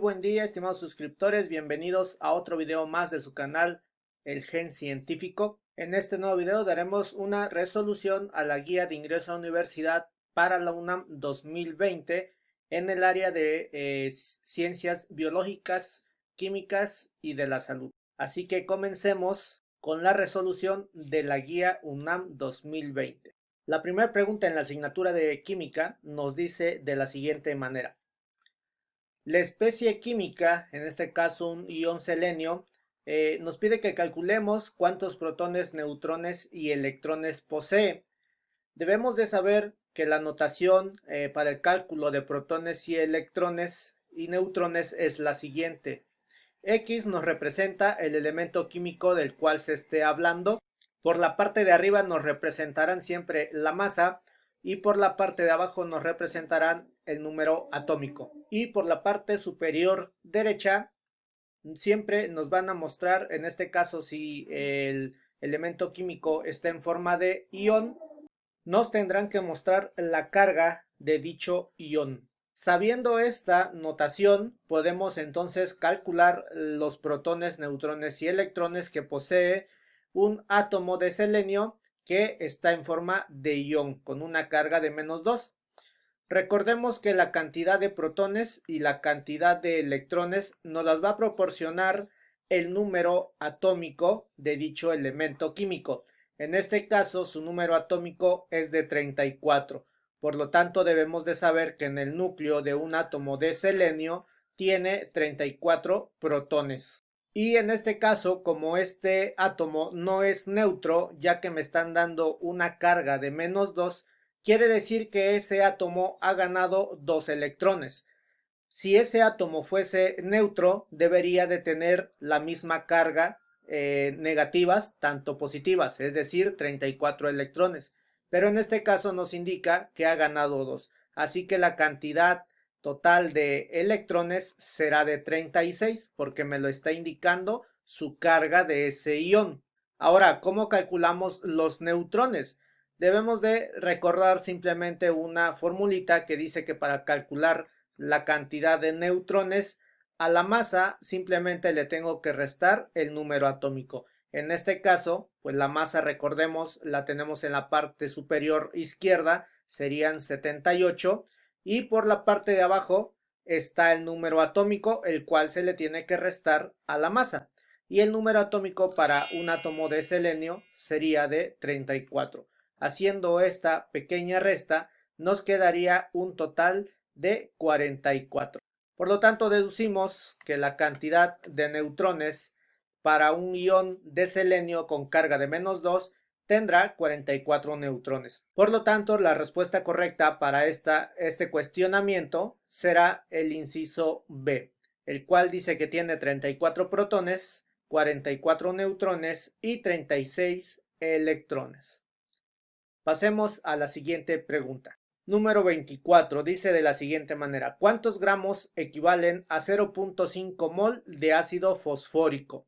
buen día, estimados suscriptores, bienvenidos a otro video más de su canal El Gen Científico. En este nuevo video daremos una resolución a la guía de ingreso a la universidad para la UNAM 2020 en el área de ciencias biológicas, químicas y de la salud. Así que comencemos con la resolución de la guía UNAM 2020. La primera pregunta en la asignatura de química nos dice de la siguiente manera. La especie química, en este caso un ion selenio, nos pide que calculemos cuántos protones, neutrones y electrones posee. Debemos de saber que la notación para el cálculo de protones y electrones y neutrones es la siguiente. X nos representa el elemento químico del cual se esté hablando. Por la parte de arriba nos representarán siempre la masa y por la parte de abajo nos representarán el número atómico. Y por la parte superior derecha siempre nos van a mostrar, en este caso si el elemento químico está en forma de ion, nos tendrán que mostrar la carga de dicho ion. Sabiendo esta notación, podemos entonces calcular los protones, neutrones y electrones que posee un átomo de selenio que está en forma de ion con una carga de -2. Recordemos que la cantidad de protones y la cantidad de electrones nos las va a proporcionar el número atómico de dicho elemento químico. En este caso, su número atómico es de 34. Por lo tanto, debemos de saber que en el núcleo de un átomo de selenio tiene 34 protones. Y en este caso, como este átomo no es neutro, ya que me están dando una carga de -2, quiere decir que ese átomo ha ganado 2 electrones. Si ese átomo fuese neutro, debería de tener la misma carga negativas, tanto positivas, es decir, 34 electrones. Pero en este caso nos indica que ha ganado 2. Así que la cantidad total de electrones será de 36 porque me lo está indicando su carga de ese ion. Ahora, ¿cómo calculamos los neutrones? Debemos de recordar simplemente una formulita que dice que para calcular la cantidad de neutrones a la masa simplemente le tengo que restar el número atómico. En este caso, pues la masa, recordemos, la tenemos en la parte superior izquierda, serían 78, y por la parte de abajo está el número atómico, el cual se le tiene que restar a la masa. Y el número atómico para un átomo de selenio sería de 34. Haciendo esta pequeña resta, nos quedaría un total de 44. Por lo tanto, deducimos que la cantidad de neutrones para un ion de selenio con carga de -2 tendrá 44 neutrones. Por lo tanto, la respuesta correcta para este cuestionamiento será el inciso B, el cual dice que tiene 34 protones, 44 neutrones y 36 electrones. Pasemos a la siguiente pregunta. Número 24 dice de la siguiente manera: ¿cuántos gramos equivalen a 0.5 mol de ácido fosfórico?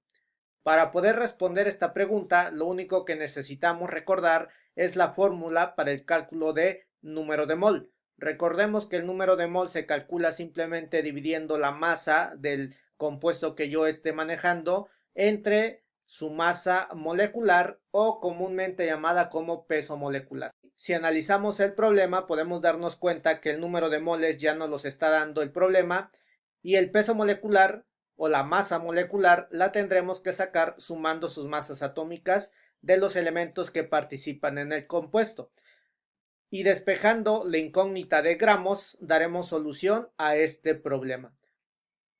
Para poder responder esta pregunta, lo único que necesitamos recordar es la fórmula para el cálculo de número de mol. Recordemos que el número de mol se calcula simplemente dividiendo la masa del compuesto que yo esté manejando entre su masa molecular o comúnmente llamada como peso molecular. Si analizamos el problema, podemos darnos cuenta que el número de moles ya nos los está dando el problema y el peso molecular o la masa molecular la tendremos que sacar sumando sus masas atómicas de los elementos que participan en el compuesto. Y despejando la incógnita de gramos, daremos solución a este problema.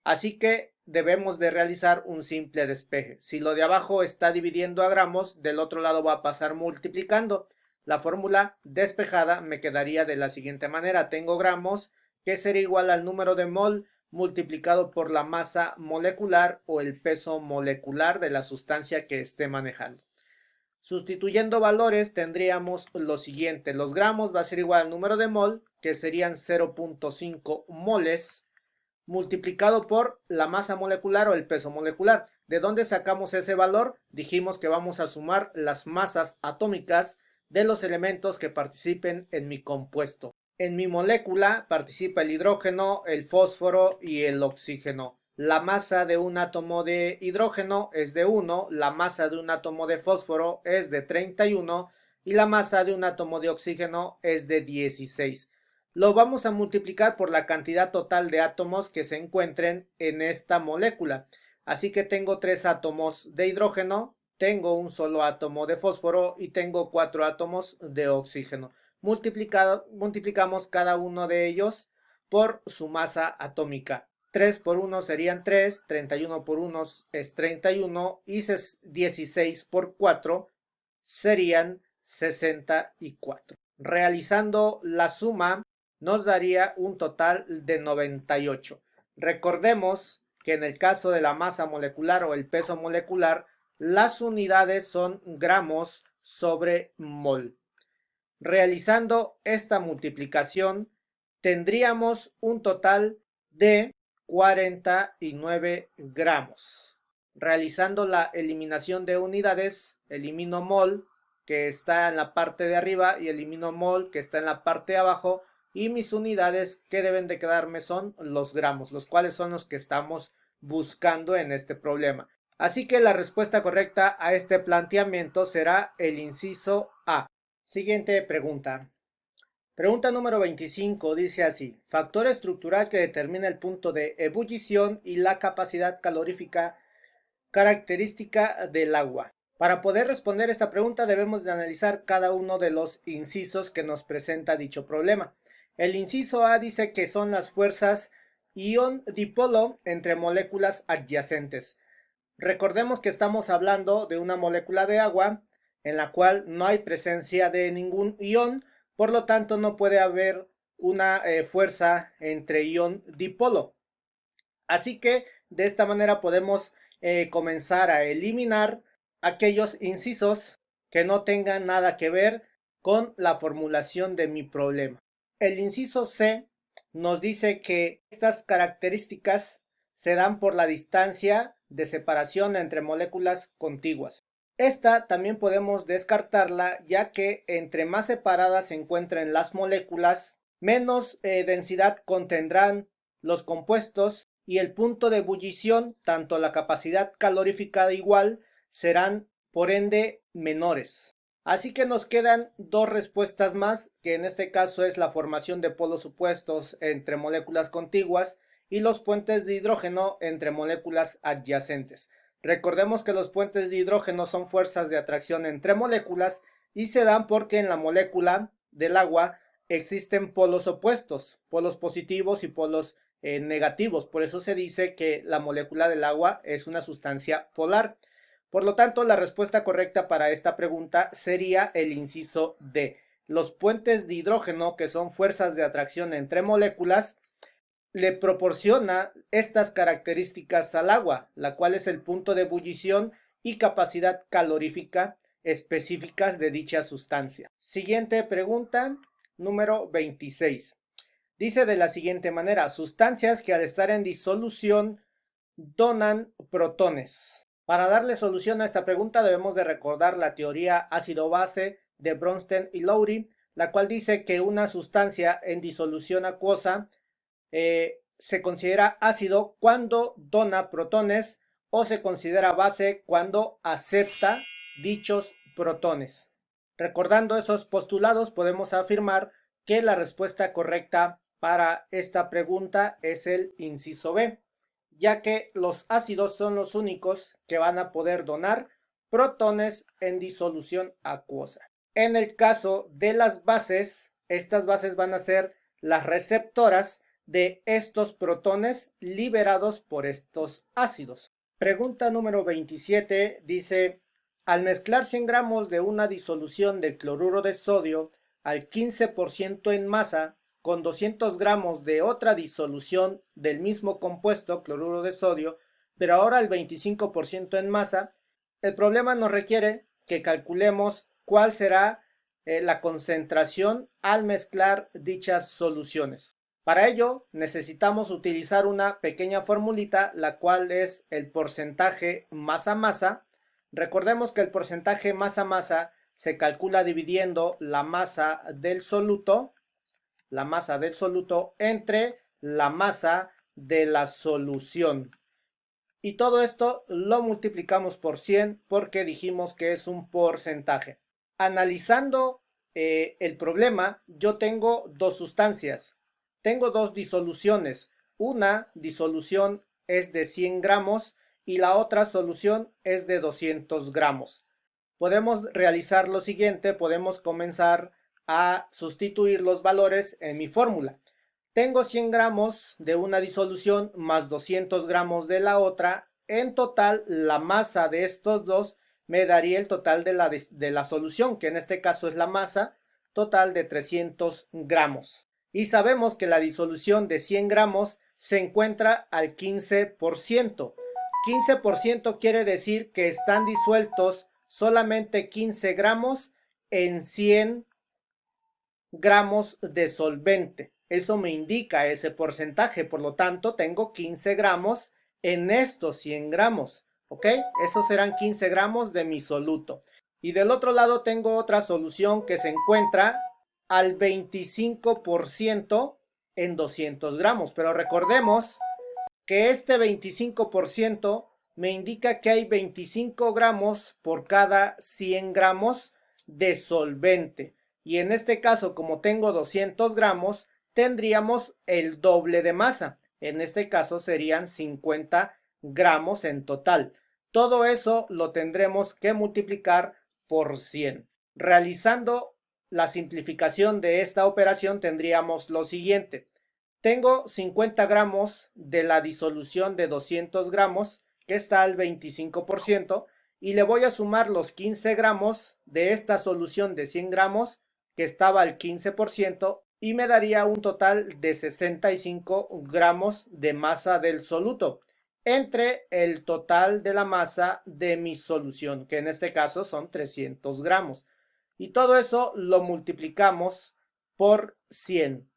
Así que debemos de realizar un simple despeje. Si lo de abajo está dividiendo a gramos, del otro lado va a pasar multiplicando. La fórmula despejada me quedaría de la siguiente manera: tengo gramos, que será igual al número de mol multiplicado por la masa molecular o el peso molecular de la sustancia que esté manejando. Sustituyendo valores tendríamos lo siguiente: los gramos va a ser igual al número de mol, que serían 0.5 moles, multiplicado por la masa molecular o el peso molecular. ¿De dónde sacamos ese valor? Dijimos que vamos a sumar las masas atómicas de los elementos que participen en mi compuesto. En mi molécula participa el hidrógeno, el fósforo y el oxígeno. La masa de un átomo de hidrógeno es de 1, la masa de un átomo de fósforo es de 31 y la masa de un átomo de oxígeno es de 16. Lo vamos a multiplicar por la cantidad total de átomos que se encuentren en esta molécula. Así que tengo 3 átomos de hidrógeno, tengo un solo átomo de fósforo y tengo 4 átomos de oxígeno. Multiplicamos cada uno de ellos por su masa atómica. 3 por 1 serían 3, 31 por 1 es 31 y 16 por 4 serían 64. Realizando la suma nos daría un total de 98. Recordemos que en el caso de la masa molecular o el peso molecular, las unidades son gramos sobre mol. Realizando esta multiplicación, tendríamos un total de 49 gramos. Realizando la eliminación de unidades, elimino mol, que está en la parte de arriba, y elimino mol, que está en la parte de abajo, y mis unidades que deben de quedarme son los gramos, los cuales son los que estamos buscando en este problema. Así que la respuesta correcta a este planteamiento será el inciso A. Siguiente pregunta. Pregunta número 25 dice así: factor estructural que determina el punto de ebullición y la capacidad calorífica característica del agua. Para poder responder esta pregunta debemos de analizar cada uno de los incisos que nos presenta dicho problema. El inciso A dice que son las fuerzas ion-dipolo entre moléculas adyacentes. Recordemos que estamos hablando de una molécula de agua en la cual no hay presencia de ningún ion, por lo tanto no puede haber una fuerza entre ion dipolo. Así que de esta manera podemos comenzar a eliminar aquellos incisos que no tengan nada que ver con la formulación de mi problema. El inciso C nos dice que estas características se dan por la distancia de separación entre moléculas contiguas. Esta también podemos descartarla, ya que entre más separadas se encuentren las moléculas, menos densidad contendrán los compuestos y el punto de ebullición, tanto la capacidad calorífica igual, serán por ende menores. Así que nos quedan dos respuestas más, que en este caso es la formación de polos opuestos entre moléculas contiguas y los puentes de hidrógeno entre moléculas adyacentes. Recordemos que los puentes de hidrógeno son fuerzas de atracción entre moléculas y se dan porque en la molécula del agua existen polos opuestos, polos positivos y polos negativos. Por eso se dice que la molécula del agua es una sustancia polar. Por lo tanto, la respuesta correcta para esta pregunta sería el inciso D. Los puentes de hidrógeno, que son fuerzas de atracción entre moléculas, le proporciona estas características al agua, la cual es el punto de ebullición y capacidad calorífica específicas de dicha sustancia. Siguiente pregunta, número 26. Dice de la siguiente manera: sustancias que al estar en disolución donan protones. Para darle solución a esta pregunta debemos de recordar la teoría ácido-base de Bronsted y Lowry, la cual dice que una sustancia en disolución acuosa se considera ácido cuando dona protones o se considera base cuando acepta dichos protones. Recordando esos postulados, podemos afirmar que la respuesta correcta para esta pregunta es el inciso B, ya que los ácidos son los únicos que van a poder donar protones en disolución acuosa. En el caso de las bases, estas bases van a ser las receptoras de estos protones liberados por estos ácidos. Pregunta número 27 dice: al mezclar 100 gramos de una disolución de cloruro de sodio al 15% en masa con 200 gramos de otra disolución del mismo compuesto, cloruro de sodio, pero ahora al 25% en masa, el problema nos requiere que calculemos cuál será la concentración al mezclar dichas soluciones. Para ello necesitamos utilizar una pequeña formulita, la cual es el porcentaje masa-masa. Recordemos que el porcentaje masa-masa se calcula dividiendo la masa del soluto la masa del soluto entre la masa de la solución. Y todo esto lo multiplicamos por 100 porque dijimos que es un porcentaje. Analizando el problema, yo tengo dos sustancias. Tengo dos disoluciones. Una disolución es de 100 gramos y la otra solución es de 200 gramos. Podemos realizar lo siguiente, podemos comenzar a sustituir los valores en mi fórmula. Tengo 100 gramos de una disolución más 200 gramos de la otra. En total, la masa de estos dos me daría el total de la solución, que en este caso es la masa total de 300 gramos. Y sabemos que la disolución de 100 gramos se encuentra al 15%. 15% quiere decir que están disueltos solamente 15 gramos en 100 gramos de solvente. Eso me indica ese porcentaje, por lo tanto tengo 15 gramos en estos 100 gramos, ¿ok? Esos serán 15 gramos de mi soluto. Y del otro lado tengo otra solución que se encuentra al 25% en 200 gramos, pero recordemos que este 25% me indica que hay 25 gramos por cada 100 gramos de solvente. Y en este caso, como tengo 200 gramos, tendríamos el doble de masa. En este caso serían 50 gramos en total. Todo eso lo tendremos que multiplicar por 100. Realizando la simplificación de esta operación tendríamos lo siguiente. Tengo 50 gramos de la disolución de 200 gramos, que está al 25%, y le voy a sumar los 15 gramos de esta solución de 100 gramos, que estaba al 15%, y me daría un total de 65 gramos de masa del soluto, entre el total de la masa de mi solución, que en este caso son 300 gramos. Y todo eso lo multiplicamos por 100.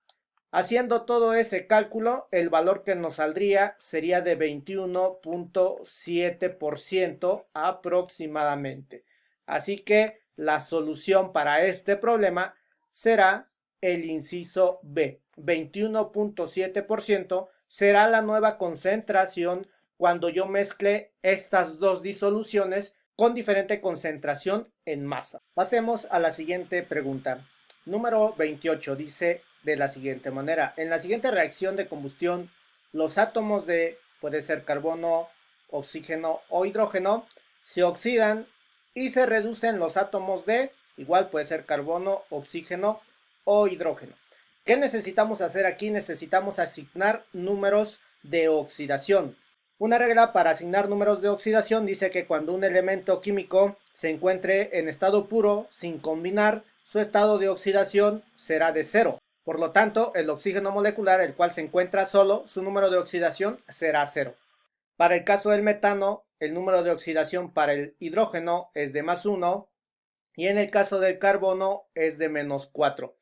Haciendo todo ese cálculo, el valor que nos saldría sería de 21.7% aproximadamente. Así que la solución para este problema será el inciso B. 21.7% será la nueva concentración cuando yo mezcle estas dos disoluciones con diferente concentración en masa. Pasemos a la siguiente pregunta. Número 28 dice de la siguiente manera: en la siguiente reacción de combustión, los átomos de, puede ser carbono, oxígeno o hidrógeno, se oxidan y se reducen los átomos de, igual puede ser carbono, oxígeno o hidrógeno. ¿Qué necesitamos hacer aquí? Necesitamos asignar números de oxidación. Una regla para asignar números de oxidación dice que cuando un elemento químico se encuentre en estado puro sin combinar, su estado de oxidación será de 0. Por lo tanto, el oxígeno molecular, el cual se encuentra solo, su número de oxidación será 0. Para el caso del metano, el número de oxidación para el hidrógeno es de +1 y en el caso del carbono es de -4.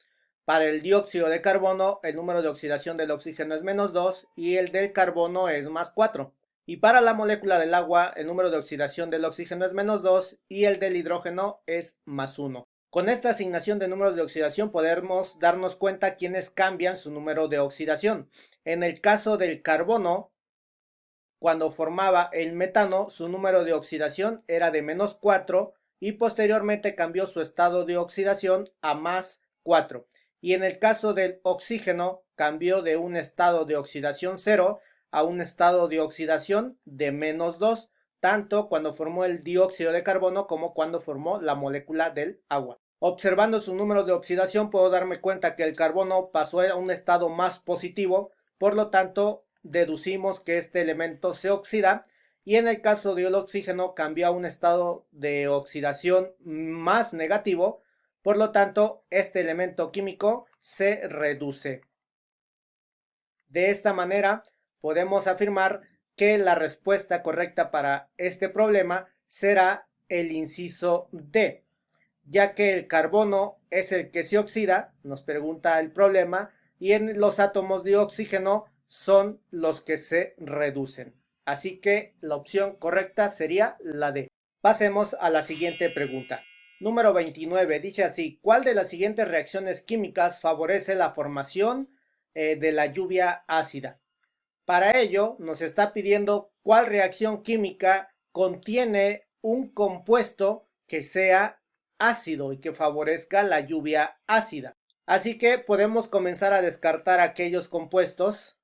Para el dióxido de carbono, el número de oxidación del oxígeno es -2 y el del carbono es +4. Y para la molécula del agua, el número de oxidación del oxígeno es -2 y el del hidrógeno es +1. Con esta asignación de números de oxidación podemos darnos cuenta quiénes cambian su número de oxidación. En el caso del carbono, cuando formaba el metano, su número de oxidación era de -4 y posteriormente cambió su estado de oxidación a +4. Y en el caso del oxígeno, cambió de un estado de oxidación 0 a un estado de oxidación de -2, tanto cuando formó el dióxido de carbono como cuando formó la molécula del agua. Observando sus números de oxidación puedo darme cuenta que el carbono pasó a un estado más positivo, por lo tanto deducimos que este elemento se oxida, y en el caso del oxígeno cambió a un estado de oxidación más negativo, por lo tanto este elemento químico se reduce. De esta manera podemos afirmar que la respuesta correcta para este problema será el inciso D, ya que el carbono es el que se oxida, nos pregunta el problema, y en los átomos de oxígeno son los que se reducen. Así que la opción correcta sería la D. Pasemos a la siguiente pregunta. Número 29 dice así: ¿cuál de las siguientes reacciones químicas favorece la formación de la lluvia ácida? Para ello nos está pidiendo cuál reacción química contiene un compuesto que sea ácido y que favorezca la lluvia ácida. Así que podemos comenzar a descartar aquellos compuestos,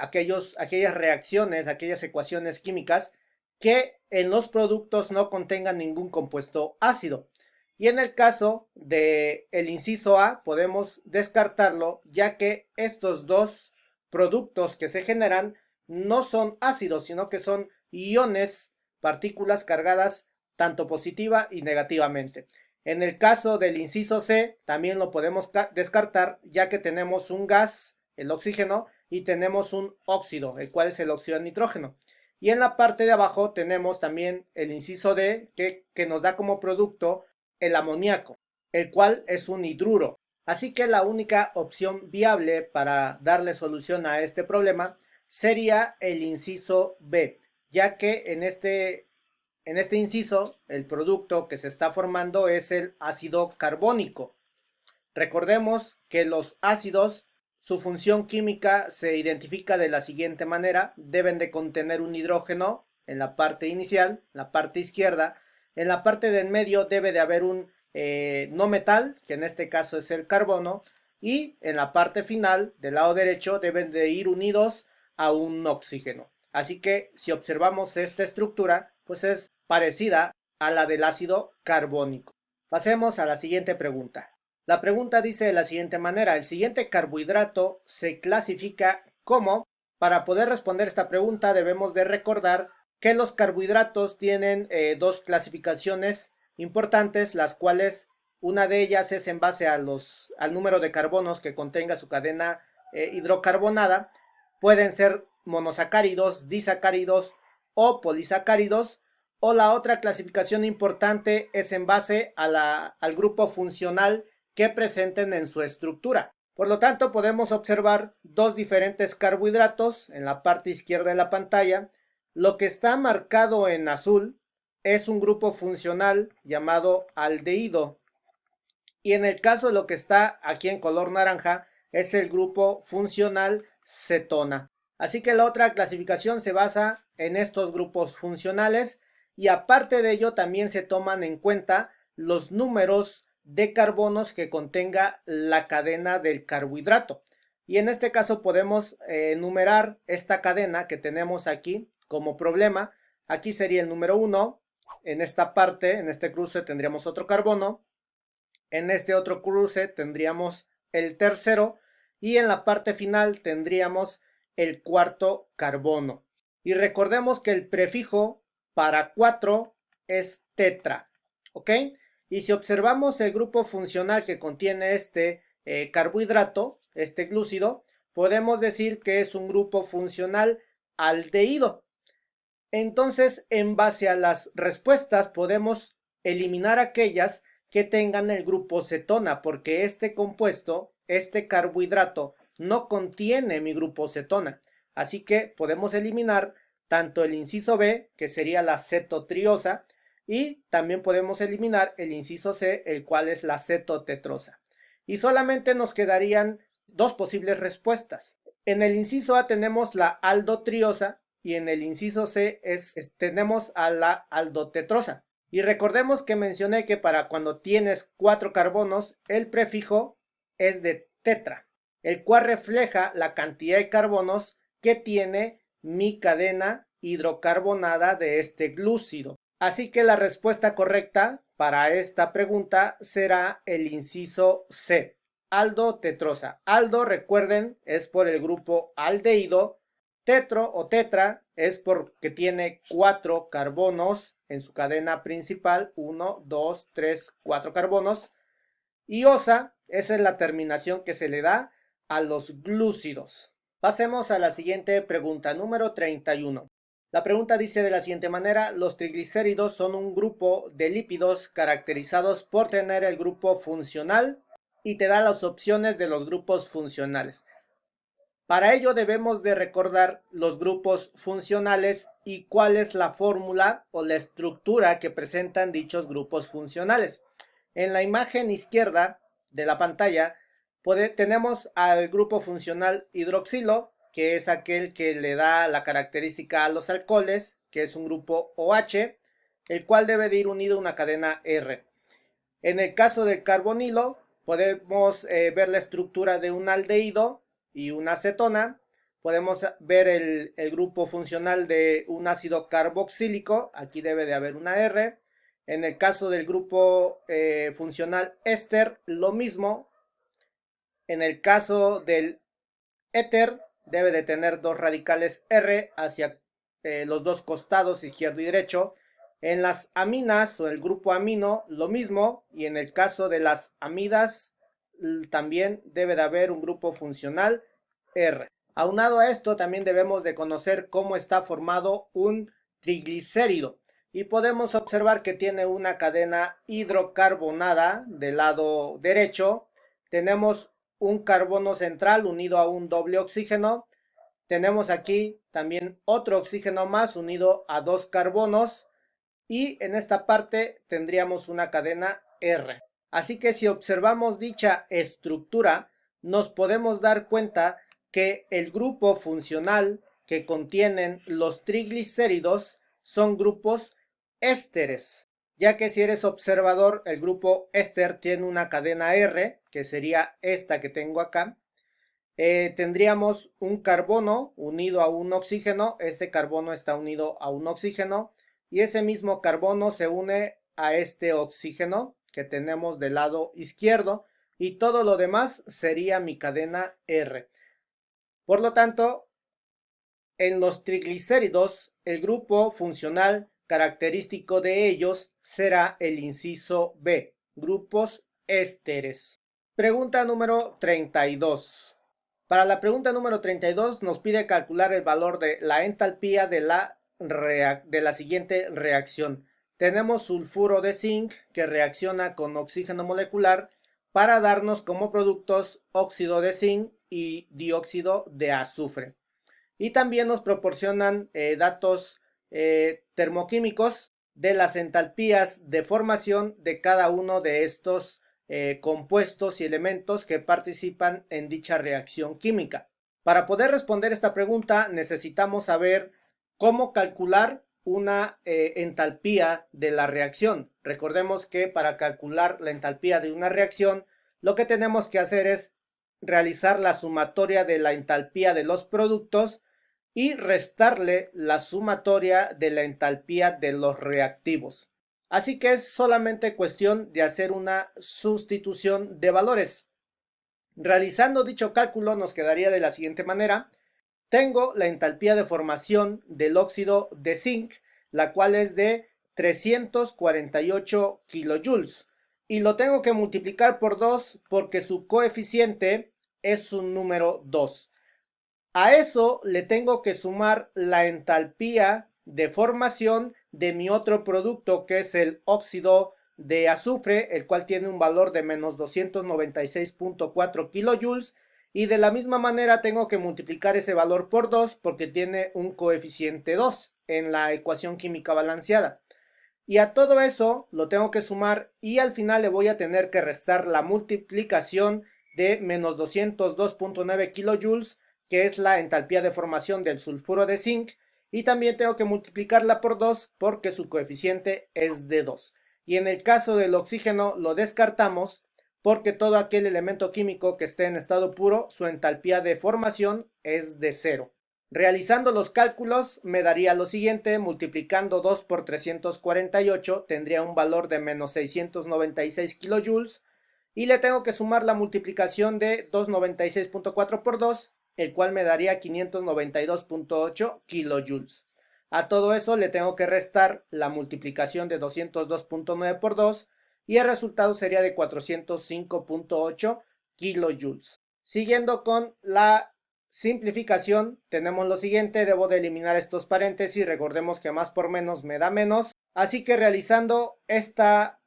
aquellas reacciones, aquellas ecuaciones químicas que en los productos no contengan ningún compuesto ácido. Y en el caso del inciso A podemos descartarlo, ya que estos dos productos que se generan no son ácidos, sino que son iones, partículas cargadas tanto positiva y negativamente. En el caso del inciso C, también lo podemos descartar, ya que tenemos un gas, el oxígeno, y tenemos un óxido, el cual es el óxido de nitrógeno. Y en la parte de abajo tenemos también el inciso D, que nos da como producto el amoníaco, el cual es un hidruro. Así que la única opción viable para darle solución a este problema sería el inciso B, ya que en este inciso el producto que se está formando es el ácido carbónico. Recordemos que los ácidos, su función química se identifica de la siguiente manera: deben de contener un hidrógeno en la parte inicial, la parte izquierda. En la parte del medio debe de haber un no metal, que en este caso es el carbono, y en la parte final del lado derecho deben de ir unidos a un oxígeno. Así que si observamos esta estructura, pues es parecida a la del ácido carbónico. Pasemos a la siguiente pregunta. La pregunta dice de la siguiente manera: el siguiente carbohidrato se clasifica como. Para poder responder esta pregunta debemos de recordar que los carbohidratos tienen dos clasificaciones importantes, las cuales una de ellas es en base al número de carbonos que contenga su cadena hidrocarbonada. Pueden ser monosacáridos, disacáridos o polisacáridos. O la otra clasificación importante es en base al grupo funcional que presenten en su estructura. Por lo tanto, podemos observar dos diferentes carbohidratos en la parte izquierda de la pantalla. Lo que está marcado en azul es un grupo funcional llamado aldehído, y en el caso de lo que está aquí en color naranja es el grupo funcional cetona. Así que la otra clasificación se basa en estos grupos funcionales, y aparte de ello también se toman en cuenta los números de carbonos que contenga la cadena del carbohidrato. Y en este caso podemos enumerar esta cadena que tenemos aquí como problema. Aquí sería el número 1, en esta parte, en este cruce tendríamos otro carbono, en este otro cruce tendríamos el tercero, y en la parte final tendríamos el cuarto carbono. Y recordemos que el prefijo para 4 es tetra, ¿ok? Y si observamos el grupo funcional que contiene este carbohidrato, este glúcido, podemos decir que es un grupo funcional aldehído. Entonces, en base a las respuestas podemos eliminar aquellas que tengan el grupo cetona, porque este compuesto, este carbohidrato, no contiene mi grupo cetona. Así que podemos eliminar tanto el inciso B, que sería la cetotriosa, y también podemos eliminar el inciso C, el cual es la cetotetrosa. Y solamente nos quedarían dos posibles respuestas. En el inciso A tenemos la aldotriosa, y en el inciso C tenemos a la aldotetrosa. Y recordemos que mencioné que para cuando tienes 4 carbonos, el prefijo es de tetra, el cual refleja la cantidad de carbonos que tiene mi cadena hidrocarbonada de este glúcido. Así que la respuesta correcta para esta pregunta será el inciso C, aldotetrosa. Aldo, recuerden, es por el grupo aldehído. Tetro o tetra es porque tiene 4 carbonos en su cadena principal, 1, 2, 3, 4 carbonos. Y osa, esa es la terminación que se le da a los glúcidos. Pasemos a la siguiente pregunta, número 31. La pregunta dice de la siguiente manera: los triglicéridos son un grupo de lípidos caracterizados por tener el grupo funcional, y te da las opciones de los grupos funcionales. Para ello debemos de recordar los grupos funcionales y cuál es la fórmula o la estructura que presentan dichos grupos funcionales. En la imagen izquierda de la pantalla tenemos al grupo funcional hidroxilo, que es aquel que le da la característica a los alcoholes, que es un grupo OH, el cual debe de ir unido a una cadena R. En el caso del carbonilo, podemos ver la estructura de un aldehído y una acetona. Podemos ver el grupo funcional de un ácido carboxílico, aquí debe de haber una R. En el caso del grupo funcional éster, lo mismo. En el caso del éter, debe de tener dos radicales R hacia los dos costados, izquierdo y derecho. En las aminas o el grupo amino, lo mismo. Y en el caso de las amidas, también debe de haber un grupo funcional R. Aunado a esto, también debemos de conocer cómo está formado un triglicérido. Y podemos observar que tiene una cadena hidrocarbonada del lado derecho. Tenemos un carbono central unido a un doble oxígeno. Tenemos aquí también otro oxígeno más unido a dos carbonos. Y en esta parte tendríamos una cadena R. Así que si observamos dicha estructura, nos podemos dar cuenta que el grupo funcional que contienen los triglicéridos son grupos ésteres, ya que si eres observador, el grupo éster tiene una cadena R, que sería esta que tengo acá. Tendríamos un carbono unido a un oxígeno, este carbono está unido a un oxígeno, y ese mismo carbono se une a este oxígeno que tenemos del lado izquierdo, y todo lo demás sería mi cadena R. Por lo tanto, en los triglicéridos, el grupo funcional característico de ellos será el inciso B, grupos ésteres. Pregunta número 32. Para la pregunta número 32 nos pide calcular el valor de la entalpía de la siguiente reacción. Tenemos sulfuro de zinc que reacciona con oxígeno molecular para darnos como productos óxido de zinc y dióxido de azufre. Y también nos proporcionan datos termoquímicos de las entalpías de formación de cada uno de estos compuestos y elementos que participan en dicha reacción química. Para poder responder esta pregunta necesitamos saber cómo calcular una entalpía de la reacción. Recordemos que para calcular la entalpía de una reacción, lo que tenemos que hacer es realizar la sumatoria de la entalpía de los productos y restarle la sumatoria de la entalpía de los reactivos. Así que es solamente cuestión de hacer una sustitución de valores. Realizando dicho cálculo nos quedaría de la siguiente manera. Tengo la entalpía de formación del óxido de zinc, la cual es de 348 kilojoules. Y lo tengo que multiplicar por 2 porque su coeficiente es un número 2. A eso le tengo que sumar la entalpía de formación de mi otro producto, que es el óxido de azufre, el cual tiene un valor de menos 296.4 kilojoules. Y de la misma manera tengo que multiplicar ese valor por 2 porque tiene un coeficiente 2 en la ecuación química balanceada. Y a todo eso lo tengo que sumar y al final le voy a tener que restar la multiplicación de menos 202.9 kilojoules, que es la entalpía de formación del sulfuro de zinc, y también tengo que multiplicarla por 2 porque su coeficiente es de 2. Y en el caso del oxígeno lo descartamos porque todo aquel elemento químico que esté en estado puro, su entalpía de formación es de 0. Realizando los cálculos me daría lo siguiente: multiplicando 2 por 348 tendría un valor de menos 696 kilojoules, y le tengo que sumar la multiplicación de 296.4 por 2, el cual me daría 592.8 kilojoules. A todo eso le tengo que restar la multiplicación de 202.9 por 2 y el resultado sería de 405.8 kilojoules. Siguiendo con la simplificación, tenemos lo siguiente: debo de eliminar estos paréntesis, recordemos que más por menos me da menos, así que realizando esta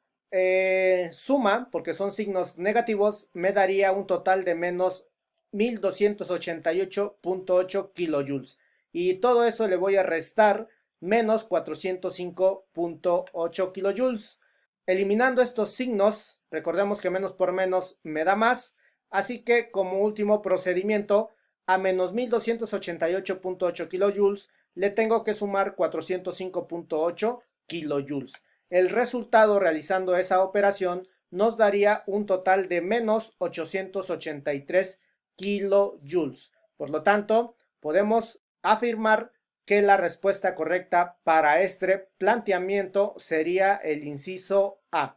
suma, porque son signos negativos, me daría un total de menos 1288.8 kilojoules, y todo eso le voy a restar menos 405.8 kilojoules. Eliminando estos signos, recordemos que menos por menos me da más, así que como último procedimiento, a menos 1288.8 kilojoules le tengo que sumar 405.8 kilojoules. El resultado realizando esa operación nos daría un total de menos 883 kilojoules. Por lo tanto, podemos afirmar que la respuesta correcta para este planteamiento sería el inciso A,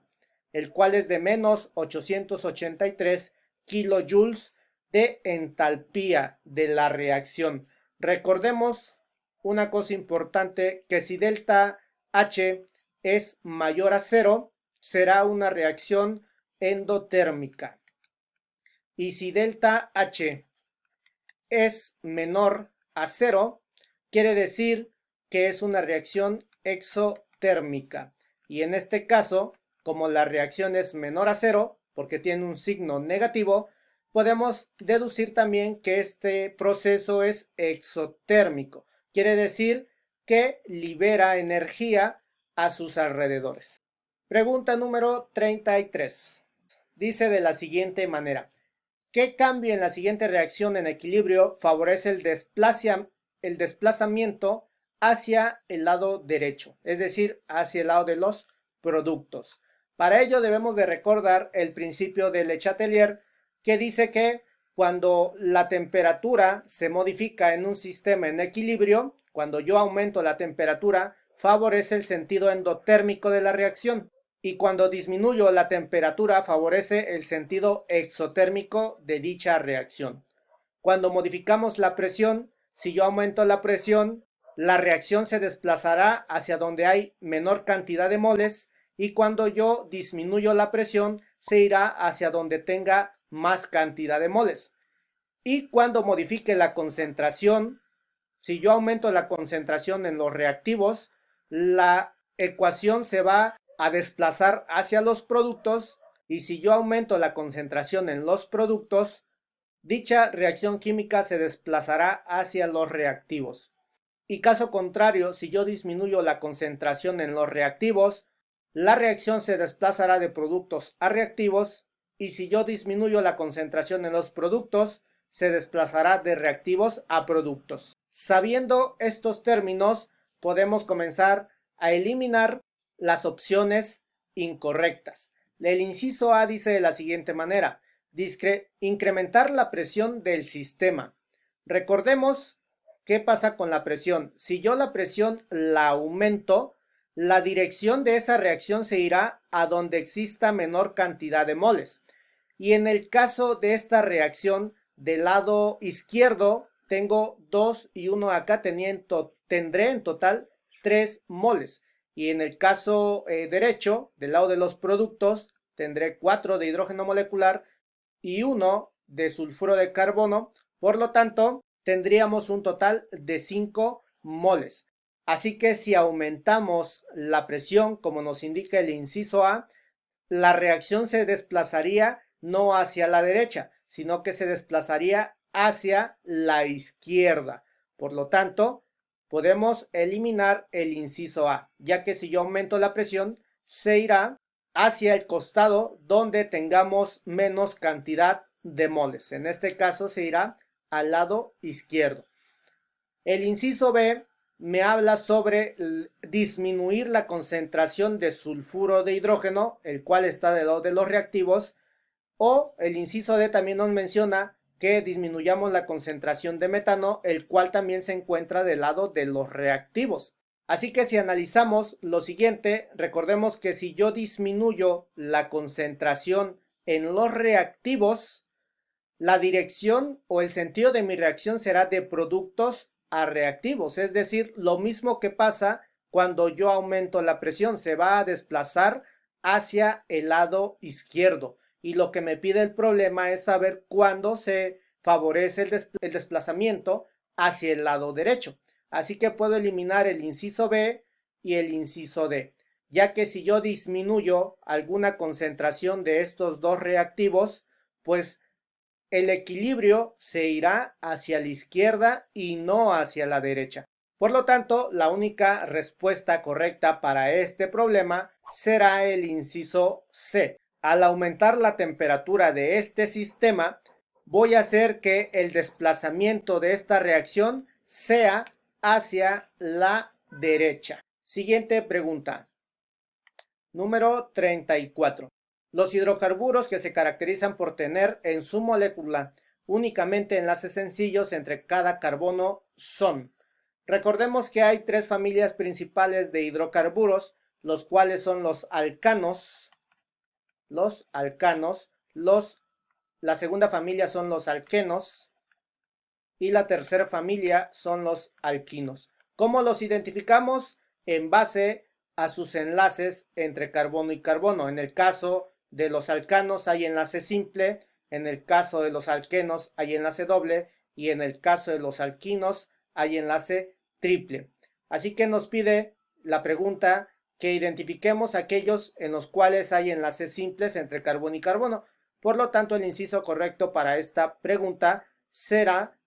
el cual es de menos 883 kilojoules de entalpía de la reacción. Recordemos una cosa importante, que si delta H es mayor a 0, será una reacción endotérmica. Y si delta H es menor a 0, quiere decir que es una reacción exotérmica. Y en este caso, como la reacción es menor a 0, porque tiene un signo negativo, podemos deducir también que este proceso es exotérmico. Quiere decir que libera energía a sus alrededores. Pregunta número 33. Dice de la siguiente manera: ¿qué cambio en la siguiente reacción en equilibrio favorece el desplazamiento hacia el lado derecho, es decir, hacia el lado de los productos? Para ello debemos de recordar el principio de Le Chatelier, que dice que cuando la temperatura se modifica en un sistema en equilibrio, cuando yo aumento la temperatura, favorece el sentido endotérmico de la reacción, y cuando disminuyo la temperatura favorece el sentido exotérmico de dicha reacción. Cuando modificamos la presión, si yo aumento la presión, la reacción se desplazará hacia donde hay menor cantidad de moles, y cuando yo disminuyo la presión, se irá hacia donde tenga más cantidad de moles. Y cuando modifique la concentración, si yo aumento la concentración en los reactivos, la ecuación se va a desplazar hacia los productos, y si yo aumento la concentración en los productos, dicha reacción química se desplazará hacia los reactivos. Y caso contrario, si yo disminuyo la concentración en los reactivos, la reacción se desplazará de productos a reactivos, y si yo disminuyo la concentración en los productos, se desplazará de reactivos a productos. Sabiendo estos términos, podemos comenzar a eliminar las opciones incorrectas. El inciso A dice de la siguiente manera: incrementar la presión del sistema. Recordemos qué pasa con la presión. Si yo la presión la aumento, la dirección de esa reacción se irá a donde exista menor cantidad de moles. Y en el caso de esta reacción, del lado izquierdo tengo 2 y 1 acá, tendré en total 3 moles. Y en el caso derecho, del lado de los productos, tendré 4 de hidrógeno molecular y 1 de sulfuro de carbono. Por lo tanto, tendríamos un total de 5 moles. Así que si aumentamos la presión, como nos indica el inciso A, la reacción se desplazaría no hacia la derecha, sino que se desplazaría hacia la izquierda. Por lo tanto, podemos eliminar el inciso A, ya que si yo aumento la presión, se irá hacia el costado donde tengamos menos cantidad de moles. En este caso se irá al lado izquierdo. El inciso B me habla sobre disminuir la concentración de sulfuro de hidrógeno, el cual está del lado de los reactivos, o el inciso D también nos menciona que disminuyamos la concentración de metano, el cual también se encuentra del lado de los reactivos. Así que si analizamos lo siguiente, recordemos que si yo disminuyo la concentración en los reactivos, la dirección o el sentido de mi reacción será de productos a reactivos, es decir, lo mismo que pasa cuando yo aumento la presión, se va a desplazar hacia el lado izquierdo. Y lo que me pide el problema es saber cuándo se favorece el desplazamiento hacia el lado derecho. Así que puedo eliminar el inciso B y el inciso D, ya que si yo disminuyo alguna concentración de estos dos reactivos, pues el equilibrio se irá hacia la izquierda y no hacia la derecha. Por lo tanto, la única respuesta correcta para este problema será el inciso C. Al aumentar la temperatura de este sistema, voy a hacer que el desplazamiento de esta reacción sea hacia la derecha. Siguiente pregunta. Número 34. Los hidrocarburos que se caracterizan por tener en su molécula únicamente enlaces sencillos entre cada carbono son. Recordemos que hay tres familias principales de hidrocarburos, los cuales son los alcanos, la segunda familia son los alquenos y la tercera familia son los alquinos. ¿Cómo los identificamos? En base a sus enlaces entre carbono y carbono. En el caso de los alcanos hay enlace simple, en el caso de los alquenos hay enlace doble y en el caso de los alquinos hay enlace triple. Así que nos pide la pregunta que identifiquemos aquellos en los cuales hay enlaces simples entre carbono y carbono. Por lo tanto, el inciso correcto para esta pregunta será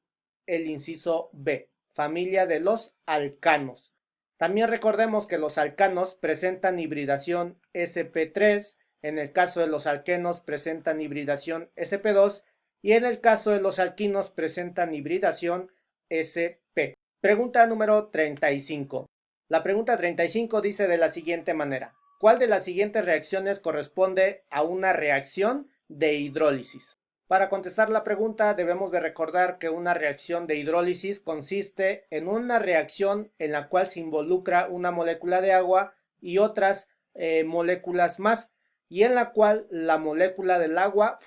el inciso B, familia de los alcanos. También recordemos que los alcanos presentan hibridación sp3, en el caso de los alquenos presentan hibridación sp2 y en el caso de los alquinos presentan hibridación sp. Pregunta número 35. La pregunta 35 dice de la siguiente manera: ¿cuál de las siguientes reacciones corresponde a una reacción de hidrólisis? Para contestar la pregunta debemos de recordar que una reacción de hidrólisis consiste en una reacción en la cual se involucra una molécula de agua y otras moléculas más, y en la cual la molécula del agua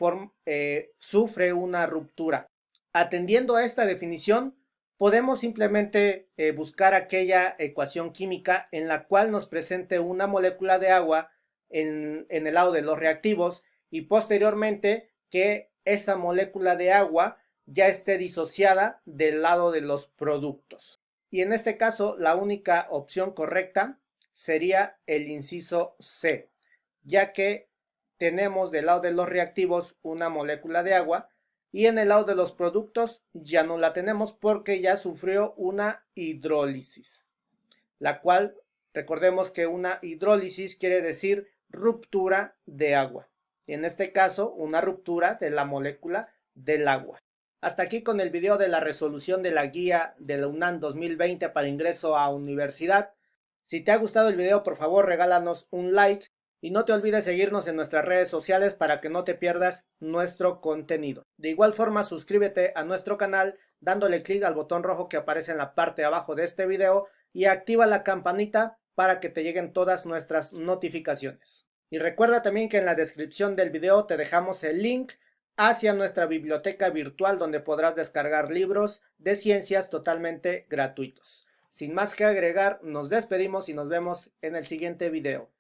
sufre una ruptura. Atendiendo a esta definición, podemos simplemente buscar aquella ecuación química en la cual nos presente una molécula de agua en el lado de los reactivos y posteriormente que esa molécula de agua ya esté disociada del lado de los productos. Y en este caso la única opción correcta sería el inciso C, ya que tenemos del lado de los reactivos una molécula de agua y en el lado de los productos ya no la tenemos porque ya sufrió una hidrólisis, la cual recordemos que una hidrólisis quiere decir ruptura de agua. En este caso, una ruptura de la molécula del agua. Hasta aquí con el video de la resolución de la guía de la UNAM 2020 para ingreso a universidad. Si te ha gustado el video, por favor regálanos un like y no te olvides seguirnos en nuestras redes sociales para que no te pierdas nuestro contenido. De igual forma, suscríbete a nuestro canal dándole clic al botón rojo que aparece en la parte de abajo de este video y activa la campanita para que te lleguen todas nuestras notificaciones. Y recuerda también que en la descripción del video te dejamos el link hacia nuestra biblioteca virtual donde podrás descargar libros de ciencias totalmente gratuitos. Sin más que agregar, nos despedimos y nos vemos en el siguiente video.